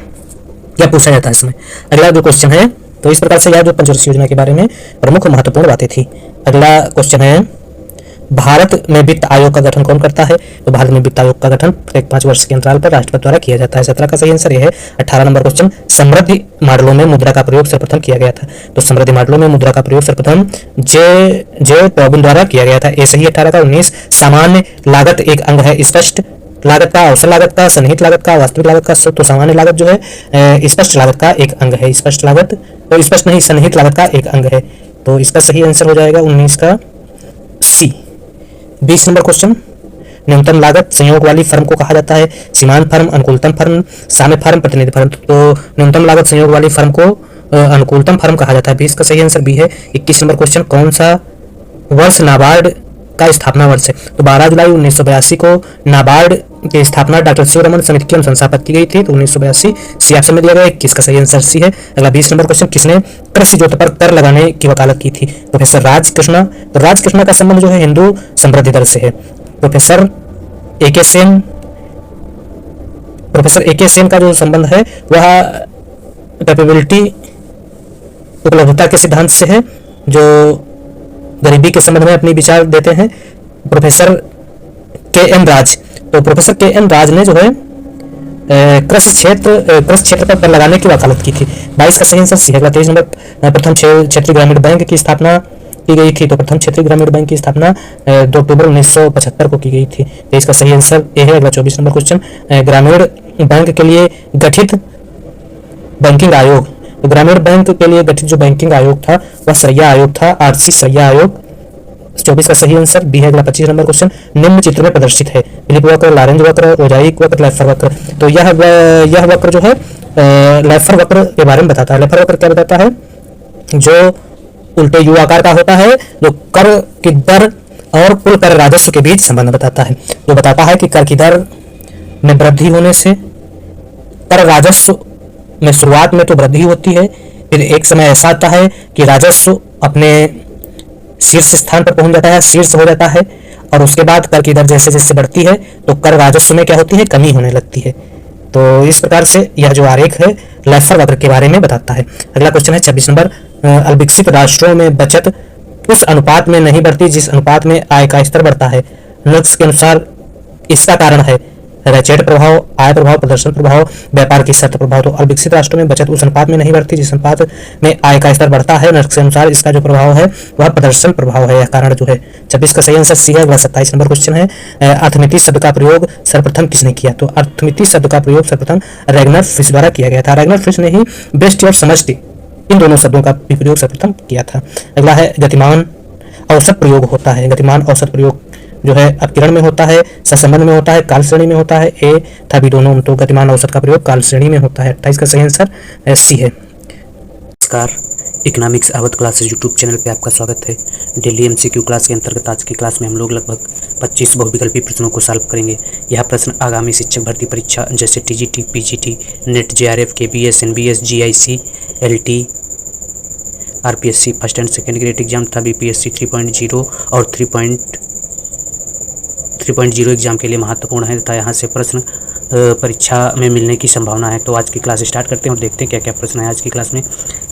क्या पूछा जाता है इसमें? अगला जो क्वेश्चन है, तो इस प्रकार से यह जो पंचवर्षीय योजना के बारे में प्रमुख महत्वपूर्ण बातें थी। अगला क्वेश्चन है, भारत में वित्त आयोग का गठन कौन करता है? तो भारत में वित्त आयोग का गठन प्रत्येक 5 वर्ष के अंतराल पर राष्ट्रपति द्वारा किया जाता है। 17 का सही आंसर यह है। 18 नंबर क्वेश्चन, समृद्धि मॉडलों में मुद्रा का प्रयोग सर्वप्रथम किया गया था। तो समृद्धि मॉडलों में मुद्रा का प्रयोग सर्वप्रथम जे टॉबिन द्वारा किया गया था। ए सही। 18 का 19, सामान्य लागत एक अंग है स्पष्ट लागत का, अवसर लागत का, सन्निहित लागत का, वास्तविक लागत का। तो सामान्य लागत जो है स्पष्ट लागत का एक अंग है। स्पष्ट लागत तो स्पष्ट नहीं, सन्निहित लागत का एक अंग है। तो इसका सही आंसर हो जाएगा 19 का सी। 20 नंबर क्वेश्चन, न्यूनतम लागत संयोग वाली फर्म को कहा जाता है? सीमांत फर्म, अनुकूलतम फर्म, साम्य फर्म, प्रतिनिधि फर्म। तो न्यूनतम लागत संयोग वाली फर्म को अनुकूलतम फर्म कहा जाता है। 20 का सही आंसर बी है। 21 नंबर क्वेश्चन, कौन सा वर्ष नाबार्ड का स्थापना वर्ष है? तो 12 जुलाई 1982 को नाबार्ड की स्थापना डॉक्टर शिवरमन समिति के अनुशंसा पर की गई थी। तो 1982 सी ऑप्शन में दिया गया है। 21 का सही आंसर सी है। अगला 20 नंबर क्वेश्चन, किसने कृषि जोत पर कर लगाने की वकालत की थी? प्रोफेसर राजकृष्णा। तो राजकृष्णा का संबंध जो है हिंदू समृद्धि दल से है। Professor A K. सेन का जो संबंध है वह कैपेबिलिटी उपलब्धता के सिद्धांत से है, जो गरीबी के संबंध में अपनी विचार देते हैं। Professor K N. राज। तो प्रोफेसर के.एन. राज ने जो है कृषि क्षेत्र पर कर लगाने की वकालत की थी। 22 का सही आंसर सी है। 23 नंबर, प्रथम क्षेत्रीय ग्रामीण बैंक की स्थापना की गई थी। तो प्रथम क्षेत्रीय ग्रामीण बैंक की स्थापना 2 अक्टूबर 1975 को की गई थी। 23 का सही आंसर ए है। अगला 24 नंबर क्वेश्चन, ग्रामीण बैंक के लिए गठित बैंकिंग आयोग। तो ग्रामीण बैंक के लिए गठित जो बैंकिंग आयोग था वह सरैया आयोग था, आरसी सरैया आयोग। 24 का सही आंसर बी है। अगला 25 नंबर क्वेश्चन, निम्न चित्र में प्रदर्शित है? फिलिप वक्र, लॉरेंज वक्र, मोज़ाइक वक्र, लेफर वक्र। तो यह वक्र जो है लेफर वक्र के बारे में बताता है। लेफर वक्र क्या बताता है? जो उल्टे यू आकार का होता है, जो कर की दर और कुल कर राजस्व के बीच संबंध बताता है। जो बताता है कि कर की दर में वृद्धि होने से कर राजस्व में शुरुआत में तो वृद्धि होती है, फिर एक समय ऐसा आता है कि राजस्व अपने शीर्ष स्थान पर पहुंच जाता है, शीर्ष हो जाता है, और उसके बाद कर की दर जैसे जैसे बढ़ती है तो कर राजस्व में क्या होती है? कमी होने लगती है। तो इस प्रकार से यह जो आरेख है लेफर वक्र के बारे में बताता है। अगला क्वेश्चन है 26 नंबर, अविकसित राष्ट्रों में बचत उस अनुपात में नहीं बढ़ती जिस अनुपात में आय का स्तर बढ़ता है। नक्स के अनुसार इसका कारण है रैचेट प्रभाव, आय प्रभाव, प्रदर्शन प्रभाव, व्यापार की शर्त प्रभाव। तो अविकसित राष्ट्रों में बचत उस अनुपात में नहीं बढ़ती जिस अनुपात में आय का स्तर बढ़ता है। नक्स के अनुसार इसका जो प्रभाव है वह प्रदर्शन प्रभाव है, यह कारण जो है। 26 का सही आंसर सी है। 27 नंबर क्वेश्चन है, अर्थमिति शब्द का प्रयोग सर्वप्रथम किसने किया? तो अर्थमिति शब्द का प्रयोग सर्वप्रथम रैगनर फिश द्वारा किया गया था। रैगनर फिश ने ही बेस्ट और समझती इन दोनों शब्दों का भी प्रयोग सर्वप्रथम किया था। अगला है गतिमान औसत प्रयोग होता है। गतिमान औसत प्रयोग जो है अपकिरण में होता है, सहसंबंध में होता है, काल श्रेणी में होता है, ए था बी दोनों। तो गतिमान औसत का प्रयोग काल श्रेणी में होता है। 28 का सही आंसर सी है। नमस्कार, economics Awadh classes YouTube channel पे आपका स्वागत है। डेली एमसीक्यू क्लास के अंतर्गत आज की क्लास में हम लोग लगभग 25 बहुविकल्पी प्रश्नों को सॉल्व करेंगे। यह प्रश्न आगामी शिक्षक भर्ती परीक्षा जैसे TGT, PGT, NET, JRF, KBS, NBS, GIC, LT, RPSC first and second grade exam तथा बीपीएससी 3.0 और 3.0 एग्जाम के लिए महत्वपूर्ण है तथा यहाँ से प्रश्न परीक्षा में मिलने की संभावना है। तो आज की क्लास स्टार्ट करते हैं और देखते हैं क्या क्या प्रश्न है आज की क्लास में।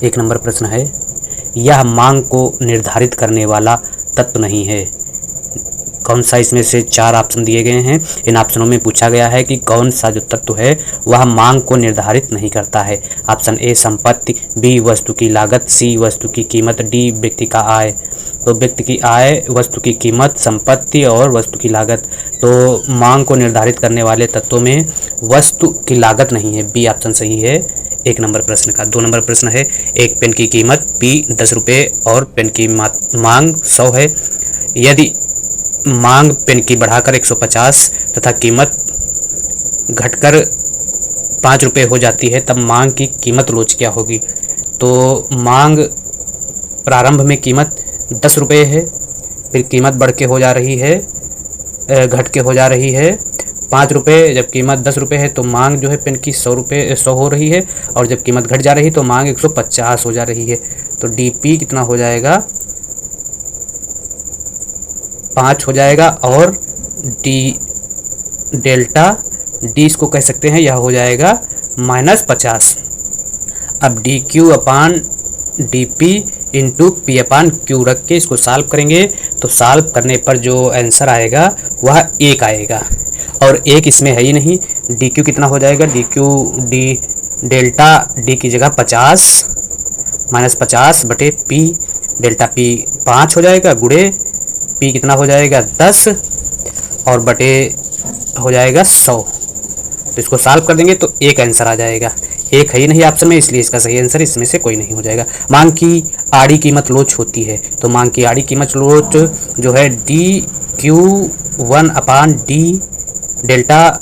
1 नंबर प्रश्न है, यह मांग को निर्धारित करने वाला तत्व नहीं है। कौन सा? इसमें से 4 ऑप्शन दिए गए हैं। इन ऑप्शनों में पूछा गया है कि कौन सा जो तत्व है वह मांग को निर्धारित नहीं करता है। ऑप्शन ए संपत्ति, बी वस्तु की लागत, सी वस्तु की कीमत, डी व्यक्ति का आय। तो व्यक्ति की आय, वस्तु की कीमत, संपत्ति और वस्तु की लागत। तो मांग को निर्धारित करने वाले तत्वों में वस्तु की लागत नहीं है, बी ऑप्शन सही है 1 नंबर प्रश्न का। 2 नंबर प्रश्न है, एक पेन की कीमत पी 10 रुपये और पेन की मांग 100 है। यदि मांग पेन की बढ़ाकर 150 तथा कीमत घटकर 5 रुपये हो जाती है तब मांग की कीमत रोज क्या होगी? तो मांग प्रारंभ में कीमत 10 रुपये है, फिर कीमत बढ़ के हो जा रही है, घट के हो जा रही है 5 रुपये। जब कीमत 10 रुपये है तो मांग जो है पेन की 100 हो रही है, और जब कीमत घट जा रही है तो मांग 150 हो जा रही है। तो डीपी कितना हो जाएगा? 5 हो जाएगा, और डी डेल्टा डी इसको कह सकते हैं, यह हो जाएगा -50। अब D Q upon D P into P upon Q रख के इसको सॉल्व करेंगे तो सॉल्व करने पर जो आंसर आएगा वह 1 आएगा, और 1 इसमें है ही नहीं। डी क्यू कितना हो जाएगा, D Q D delta D की जगह 50 माइनस 50 बटे पी, डेल्टा पी 5 हो जाएगा, गुड़े पी कितना हो जाएगा 10 और बटे हो जाएगा 100। तो इसको सॉल्व कर देंगे तो 1 आंसर आ जाएगा। 1 है ही नहीं ऑप्शन में, इसलिए इसका सही आंसर इसमें से कोई नहीं हो जाएगा। मांग की आड़ी कीमत लोच होती है, तो मांग की आड़ी कीमत लोच जो है D Q 1 upon D delta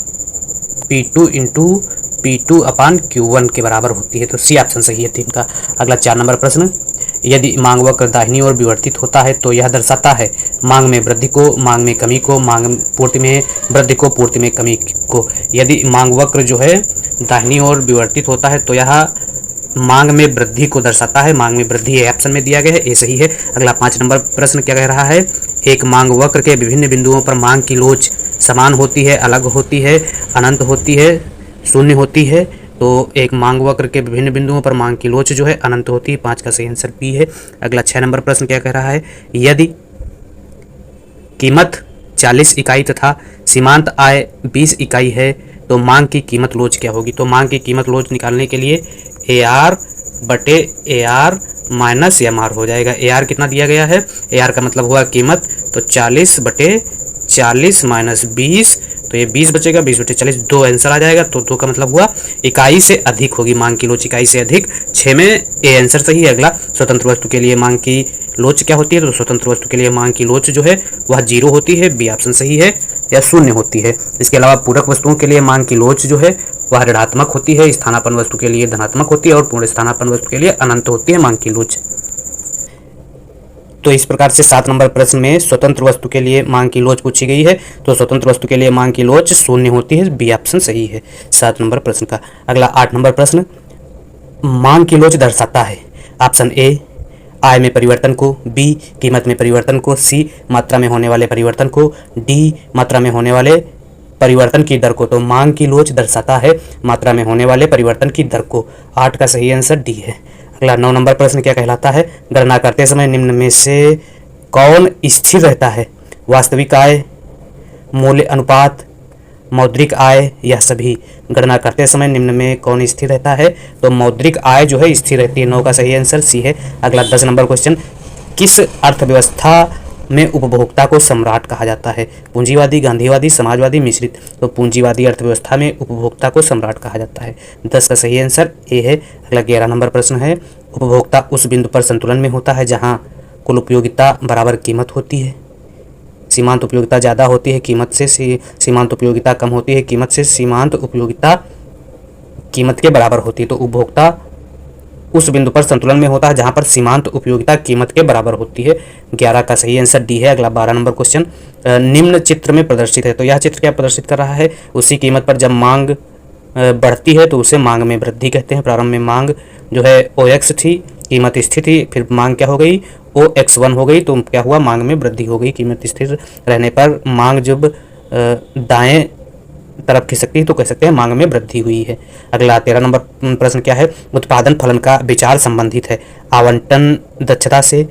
P2 into P2 upon Q1 के बराबर होती है। तो सी ऑप्शन सही है 3 का। अगला 4 नंबर प्रश्न, यदि मांग वक्र दाहिनी ओर विवर्तित होता है तो यह दर्शाता है मांग में वृद्धि को, मांग में कमी को, मांग पूर्ति में वृद्धि को, पूर्ति में कमी को। यदि मांग वक्र जो है दाहिनी ओर विवर्तित होता है तो यह मांग में वृद्धि को दर्शाता है, मांग में वृद्धि है ऑप्शन में दिया गया है, ये सही है। अगला 5 नंबर प्रश्न क्या कह रहा है, एक मांग वक्र के विभिन्न बिंदुओं पर मांग की लोच समान होती है, अलग होती है, अनंत होती है, शून्य होती है। तो एक मांग वक्र के विभिन्न बिंदुओं पर मांग की लोच जो है अनंत होती है। 5 का सही आंसर बी है। अगला 6 नंबर प्रश्न क्या कह रहा है, यदि कीमत 40 इकाई तथा सीमांत आय 20 इकाई है तो मांग की कीमत लोच क्या होगी। तो मांग की कीमत लोच निकालने के लिए ए आर बटे A R minus M R हो जाएगा। ए आर कितना दिया गया है, ए आर का मतलब हुआ कीमत, तो 40 बटे 40 माइनस 20, तो ये 20 बचेगा, 20 बटे 40 2 आंसर आ जाएगा। तो 2 का मतलब हुआ इकाई से अधिक होगी मांग की लोच, इकाई से अधिक। 6 में ए आंसर सही है। अगला स्वतंत्र वस्तु के लिए मांग की लोच क्या होती है, तो स्वतंत्र वस्तु के लिए मांग की लोच जो है वह 0 होती है, बी ऑप्शन सही है, या शून्य होती है। इसके अलावा पूरक वस्तुओं के लिए मांग की लोच जो है वह ऋणात्मक होती है, स्थानापन्न वस्तु के लिए धनात्मक होती है और पूर्ण स्थानापन्न वस्तु के लिए अनंत होती है मांग की लोच। तो इस प्रकार से 7 नंबर प्रश्न में स्वतंत्र वस्तु के लिए मांग की लोच पूछी गई है, तो स्वतंत्र वस्तु के लिए मांग की लोच शून्य होती है, बी ऑप्शन सही है 7 नंबर प्रश्न का। अगला 8 नंबर प्रश्न, मांग की लोच दर्शाता है ऑप्शन ए आय में परिवर्तन को, बी कीमत में परिवर्तन को, सी मात्रा में होने वाले परिवर्तन को, डी मात्रा में होने वाले परिवर्तन की दर को। तो मांग की लोच दर्शाता है मात्रा में होने वाले परिवर्तन की दर को। 8 का सही आंसर डी है। अगला 9 नंबर प्रश्न क्या कहलाता है, गणना करते समय निम्न में से कौन स्थिर रहता है, वास्तविक आय, मूल्य अनुपात, मौद्रिक आय या सभी। गणना करते समय निम्न में कौन स्थिर रहता है, तो मौद्रिक आय जो है स्थिर रहती है। 9 का सही आंसर सी है। अगला 10 नंबर क्वेश्चन, किस अर्थव्यवस्था में उपभोक्ता को सम्राट कहा जाता है, पूंजीवादी, गांधीवादी, समाजवादी, मिश्रित। तो पूंजीवादी अर्थव्यवस्था में उपभोक्ता को सम्राट कहा जाता है। 10 का सही आंसर ए है। अगला 11 नंबर प्रश्न है, उपभोक्ता उस बिंदु पर संतुलन में होता है जहां कुल उपयोगिता बराबर कीमत होती है, सीमांत उपयोगिता ज़्यादा होती है कीमत से, सीमांत उपयोगिता कम होती है कीमत से, सीमांत उपयोगिता कीमत के बराबर होती है। तो उपभोक्ता उस बिंदु पर संतुलन में होता है जहां पर सीमांत उपयोगिता कीमत के बराबर होती है। 11 का सही आंसर डी है। अगला 12 नंबर क्वेश्चन, निम्न चित्र में प्रदर्शित है। तो यह चित्र क्या प्रदर्शित कर रहा है, उसी कीमत पर जब मांग बढ़ती है तो उसे मांग में वृद्धि कहते हैं। प्रारंभ में मांग जो है OX थी, कीमत स्थिर थी, फिर मांग क्या हो गई OX1 हो गई, तो क्या हुआ मांग में वृद्धि हो गई। कीमत स्थिर रहने पर मांग जब दाएं तरफ खिसकती है तो कह सकते हैं मांग में वृद्धि हुई है। अगला 13 नंबर प्रश्न क्या है, उत्पादन फलन का विचार संबंधित है आवंटन दक्षता से,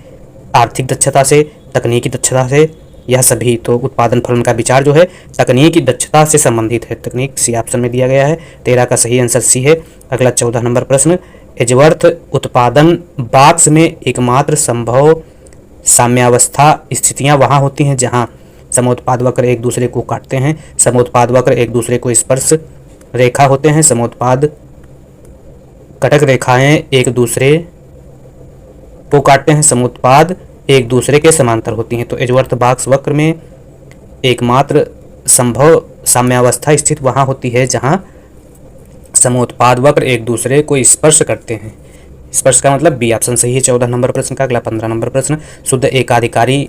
आर्थिक दक्षता से, तकनीकी दक्षता से यह सभी। तो उत्पादन फलन का विचार जो है तकनीकी दक्षता से संबंधित है, तकनीक सी ऑप्शन में दिया गया है। 13 का सही आंसर सी है। अगला 14 नंबर प्रश्न, एजवर्थ उत्पादन बॉक्स में एकमात्र संभव साम्यावस्था स्थितियां वहां होती हैं जहां समोत्पाद वक्र एक दूसरे को काटते हैं, समोत्पाद वक्र एक दूसरे को स्पर्श रेखा होते हैं, समोत्पाद कटक रेखाएं एक दूसरे को काटते हैं, समोत्पाद एक दूसरे के समांतर होती हैं। तो एजवर्थ बॉक्स वक्र में एकमात्र संभव साम्यावस्था स्थित वहां होती है जहां समोत्पाद वक्र एक दूसरे को स्पर्श करते हैं। स्पर्श का मतलब बी ऑप्शन सही है 14 नंबर प्रश्न का। अगला 15 नंबर प्रश्न, शुद्ध एकाधिकारी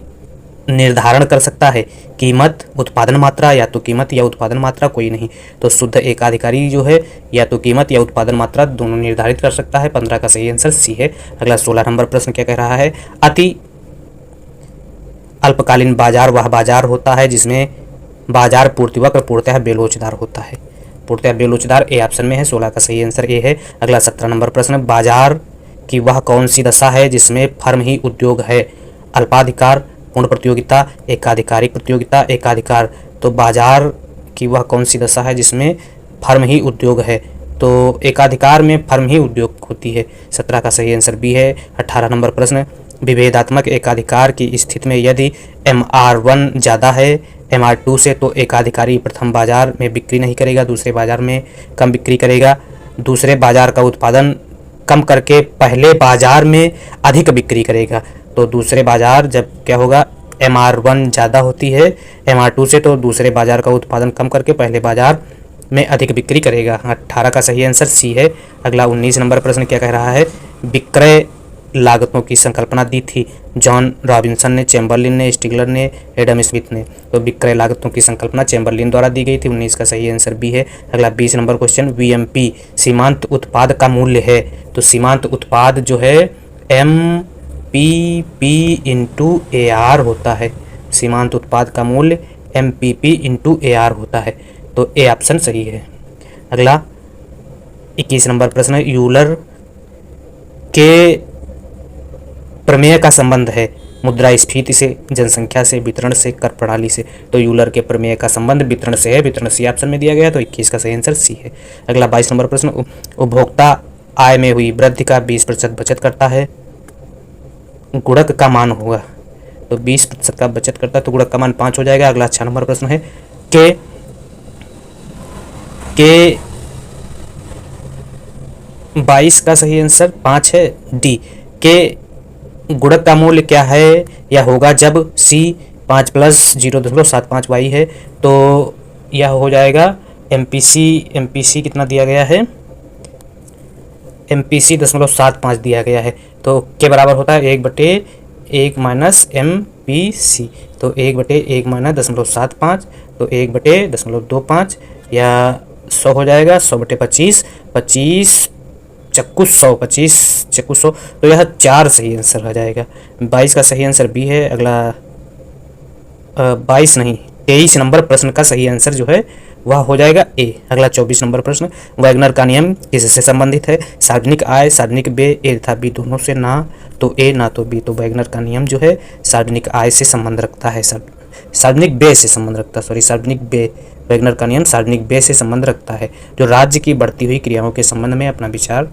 निर्धारण कर सकता है कीमत, उत्पादन मात्रा, या तो कीमत या उत्पादन मात्रा, कोई नहीं। तो शुद्ध एकाधिकारी जो है या तो कीमत या उत्पादन मात्रा दोनों निर्धारित कर सकता है। 15 का सही आंसर सी है। अगला 16 नंबर प्रश्न क्या कह रहा है, अति अल्पकालीन बाजार वह बाजार होता है जिसमें बाजार पूर्ति वक्र पूर्णतः बेलोचदार होता है, पूर्णतः बेलोचदार ए ऑप्शन में है। 16 का सही आंसर ए है। अगला 17 नंबर प्रश्न, बाजार कि वह कौन सी दशा है जिसमें फर्म ही उद्योग है? अल्पाधिकार, पूर्ण प्रतियोगिता, एकाधिकारी प्रतियोगिता, एकाधिकार। तो बाजार की वह कौन सी दशा है जिसमें फर्म ही उद्योग है? तो एकाधिकार में फर्म ही उद्योग होती है। 17 का सही आंसर बी है। 18 नंबर प्रश्न, विभेदात्मक एकाधिकार की स्थिति में यदि MR1 ज़्यादा है MR2 से तो एकाधिकारी प्रथम बाजार में बिक्री नहीं करेगा, दूसरे बाजार में कम बिक्री करेगा। दूसरे बाजार का उत्पादन कम करके पहले बाजार में अधिक बिक्री करेगा। तो दूसरे बाजार जब क्या होगा, MR1 ज़्यादा होती है MR2 से तो दूसरे बाजार का उत्पादन कम करके पहले बाजार में अधिक बिक्री करेगा। 18 का सही आंसर सी है। अगला 19 नंबर प्रश्न क्या कह रहा है? विक्रय लागतों की संकल्पना दी थी जॉन रॉबिन्सन ने, चैम्बरलिन ने, स्टिगलर ने, एडम स्मिथ ने। तो विक्रय लागतों की संकल्पना चैम्बरलिन द्वारा दी गई थी। 19 का सही आंसर बी है। अगला 20 नंबर क्वेश्चन, VMP सीमांत उत्पाद का मूल्य है। तो सीमांत उत्पाद जो है MPP इंटू AR होता है। सीमांत उत्पाद का मूल्य MPP इंटू AR होता है। तो ए ऑप्शन सही है। अगला 21 नंबर प्रश्न, यूलर के प्रमेय का संबंध है मुद्रास्फीति से, जनसंख्या से, वितरण से, कर प्रणाली से। तो यूलर के प्रमेय का संबंध वितरण से है, वितरण सी ऑप्शन में दिया गया। तो 21 का सही आंसर सी है। अगला 22 नंबर प्रश्न, उपभोक्ता आय में हुई वृद्धि का 20% बचत करता है, गुणक का मान होगा। तो 20% का बचत करता है तो गुणक का मान 5 हो जाएगा। अगला 6 नंबर प्रश्न है के 22 का सही आंसर 5 है, डी। के गुणक का मूल्य क्या है या होगा जब C 5 + 0.75y है। तो यह हो जाएगा MPC कितना दिया गया है, MPC 0.75 दिया गया है। तो के बराबर होता है 1/1 माइनस MPC। तो 1/1 माइनस 0.75 तो 1/0.25 या 100 हो जाएगा। 100/25, 25 चक्कू 100, 25 चक्कू 100। तो यह 4 सही आंसर आ जाएगा। 22 का सही आंसर बी है। अगला 22 नहीं 23 नंबर प्रश्न का सही आंसर जो है वह हो जाएगा ए। अगला 24 नंबर प्रश्न, वैगनर का नियम किससे संबंधित है? सार्वजनिक आय, सार्वजनिक व्यय, ए तथा बी दोनों से, ना तो ए ना तो बी। तो वैगनर का नियम जो है सार्वजनिक आय से संबंध रखता है, सार्वजनिक व्यय से संबंध रखता है, सार्वजनिक व्यय। वैगनर का नियम सार्वजनिक व्यय से संबंध रखता है, जो राज्य की बढ़ती हुई क्रियाओं के संबंध में अपना विचार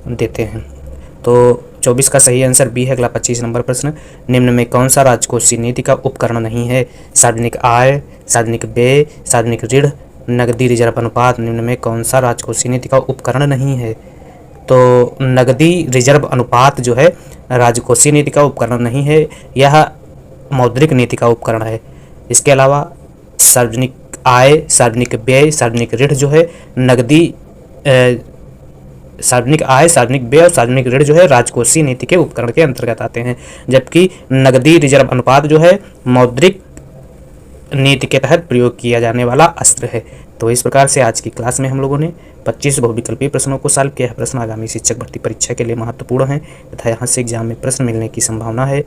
देते हैं। तो 24 का सही आंसर बी है। अगला 25 नंबर प्रश्न, निम्न में कौन सा राजकोषीय नीति का उपकरण नहीं है? सार्वजनिक आय, सार्वजनिक व्यय, सार्वजनिक ऋण, नकदी रिजर्व अनुपात। निम्न में कौन सा राजकोषीय नीति का उपकरण नहीं है? तो नकदी रिजर्व अनुपात जो है राजकोषीय नीति का उपकरण नहीं है, यह मौद्रिक नीति का उपकरण है। इसके अलावा सार्वजनिक आय, सार्वजनिक व्यय, सार्वजनिक ऋण जो है नकदी सार्वजनिक आय, सार्वजनिक व्यय और सार्वजनिक ऋण जो है राजकोषीय नीति के उपकरण के अंतर्गत आते हैं, जबकि नकदी रिजर्व अनुपात जो है मौद्रिक नीति के तहत प्रयोग किया जाने वाला अस्त्र है। तो इस प्रकार से आज की क्लास में हम लोगों ने 25 बहुविकल्पीय प्रश्नों को सॉल्व किया है। प्रश्न आगामी शिक्षक भर्ती परीक्षा के लिए महत्वपूर्ण है तथा यहाँ से एग्जाम में प्रश्न मिलने की संभावना है।